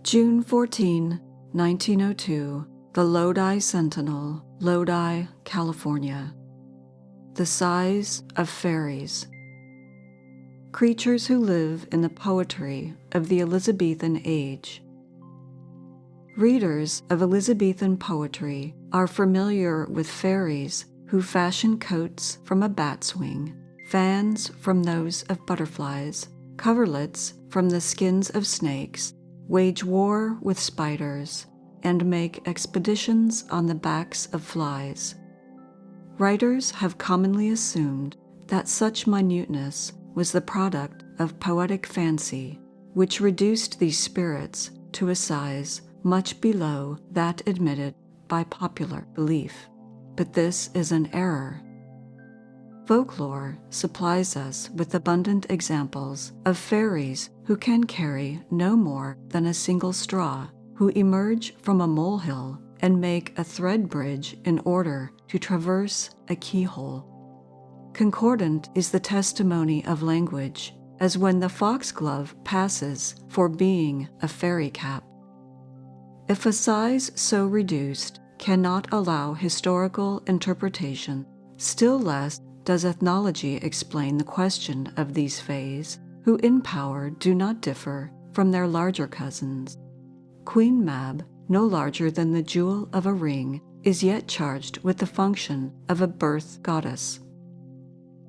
June 14, 1902, the Lodi Sentinel, Lodi, California. The Size of Fairies. Creatures who live in the poetry of the Elizabethan age. Readers of Elizabethan poetry are familiar with fairies who fashion coats from a bat's wing, fans from those of butterflies, coverlets from the skins of snakes, wage war with spiders, and make expeditions on the backs of flies. Writers have commonly assumed that such minuteness was the product of poetic fancy, which reduced these spirits to a size much below that admitted by popular belief. But this is an error. Folklore supplies us with abundant examples of fairies who can carry no more than a single straw, who emerge from a molehill and make a thread bridge in order to traverse a keyhole. Concordant is the testimony of language, as when the foxglove passes for being a fairy cap. If a size so reduced cannot allow historical interpretation, still less does ethnology explain the question of these fays, who in power do not differ from their larger cousins. Queen Mab, no larger than the jewel of a ring, is yet charged with the function of a birth goddess.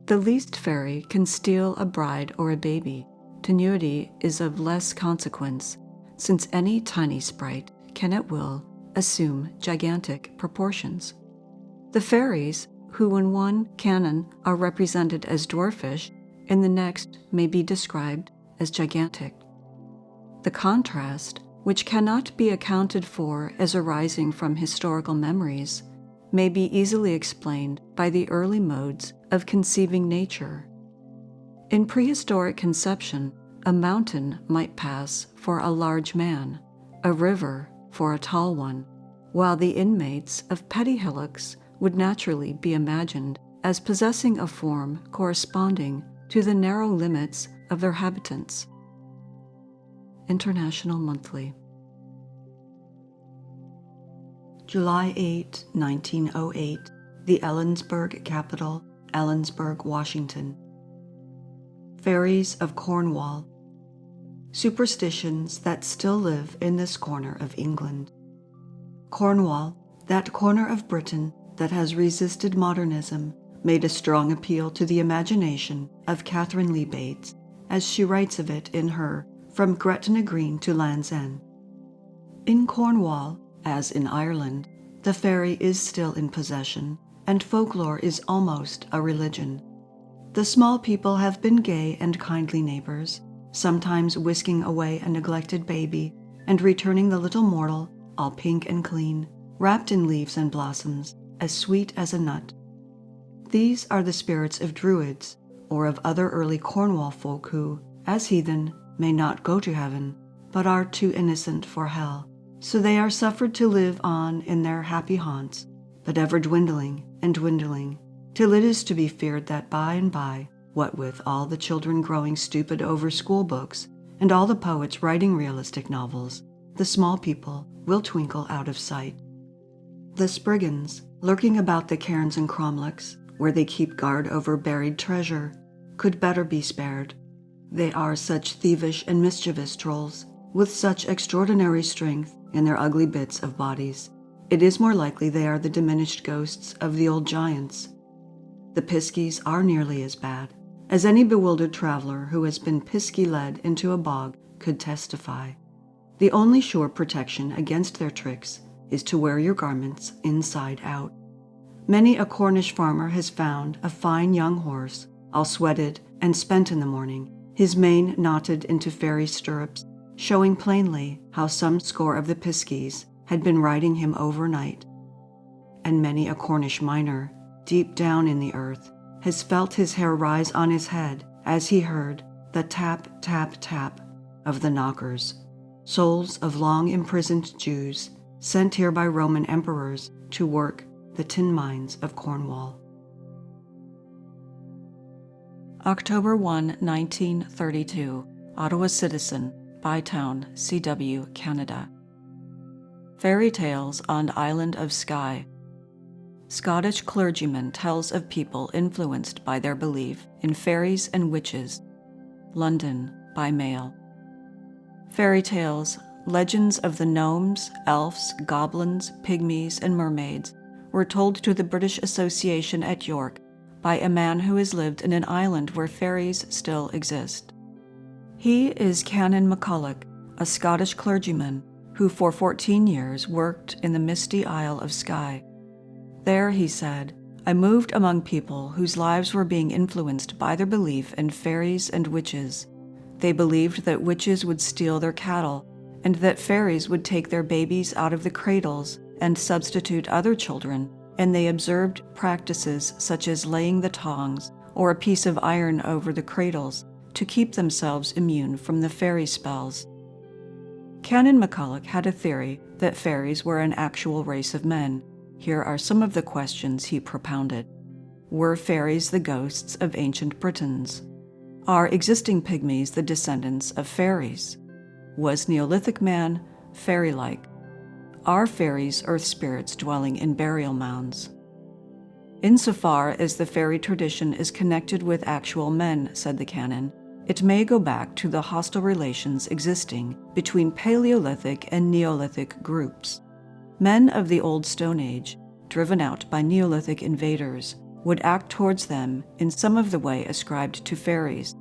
The least fairy can steal a bride or a baby. Tenuity is of less consequence, since any tiny sprite can at will assume gigantic proportions. The fairies, who in one canon are represented as dwarfish, in the next may be described as gigantic. The contrast, which cannot be accounted for as arising from historical memories, may be easily explained by the early modes of conceiving nature. In prehistoric conception, a mountain might pass for a large man, a river for a tall one, while the inmates of petty hillocks would naturally be imagined as possessing a form corresponding to the narrow limits of their habitants. International Monthly. July 8, 1908, the Ellensburg capital, Ellensburg, Washington. Fairies of Cornwall. Superstitions that still live in this corner of England. Cornwall, that corner of Britain that has resisted modernism, made a strong appeal to the imagination of Catherine Lee Bates, as she writes of it in her From Gretna Green to Land's End. In Cornwall, as in Ireland, the fairy is still in possession, and folklore is almost a religion. The small people have been gay and kindly neighbors, sometimes whisking away a neglected baby and returning the little mortal, all pink and clean, wrapped in leaves and blossoms, as sweet as a nut. These are the spirits of druids, or of other early Cornwall folk who, as heathen, may not go to heaven, but are too innocent for hell. So they are suffered to live on in their happy haunts, but ever dwindling and dwindling, till it is to be feared that by and by, what with all the children growing stupid over school books, and all the poets writing realistic novels, the small people will twinkle out of sight. The Spriggans, lurking about the cairns and cromlechs, where they keep guard over buried treasure, could better be spared. They are such thievish and mischievous trolls, with such extraordinary strength in their ugly bits of bodies. It is more likely they are the diminished ghosts of the old giants. The piskies are nearly as bad, as any bewildered traveler who has been pisky-led into a bog could testify. The only sure protection against their tricks is to wear your garments inside out. Many a Cornish farmer has found a fine young horse, all sweated and spent in the morning, his mane knotted into fairy stirrups, showing plainly how some score of the piskies had been riding him overnight. And many a Cornish miner, deep down in the earth, has felt his hair rise on his head as he heard the tap, tap, tap of the knockers, souls of long imprisoned Jews sent here by Roman emperors to work the tin mines of Cornwall. October 1, 1932, Ottawa Citizen, Bytown, CW, Canada. Fairytales on Island of Skye. Scottish clergyman tells of people influenced by their belief in fairies and witches. London, by mail. Fairytales, legends of the gnomes, elves, goblins, pygmies, and mermaids were told to the British Association at York by a man who has lived in an island where fairies still exist. He is Canon MacCulloch, a Scottish clergyman who for 14 years worked in the misty Isle of Skye. There, he said, I moved among people whose lives were being influenced by their belief in fairies and witches. They believed that witches would steal their cattle, and that fairies would take their babies out of the cradles and substitute other children, and they observed practices such as laying the tongs or a piece of iron over the cradles to keep themselves immune from the fairy spells. Canon MacCulloch had a theory that fairies were an actual race of men. Here are some of the questions he propounded. Were fairies the ghosts of ancient Britons? Are existing pygmies the descendants of fairies? Was Neolithic man fairy-like? Are fairies earth spirits dwelling in burial mounds? Insofar as the fairy tradition is connected with actual men, said the canon, it may go back to the hostile relations existing between Paleolithic and Neolithic groups. Men of the Old Stone Age, driven out by Neolithic invaders, would act towards them in some of the way ascribed to fairies,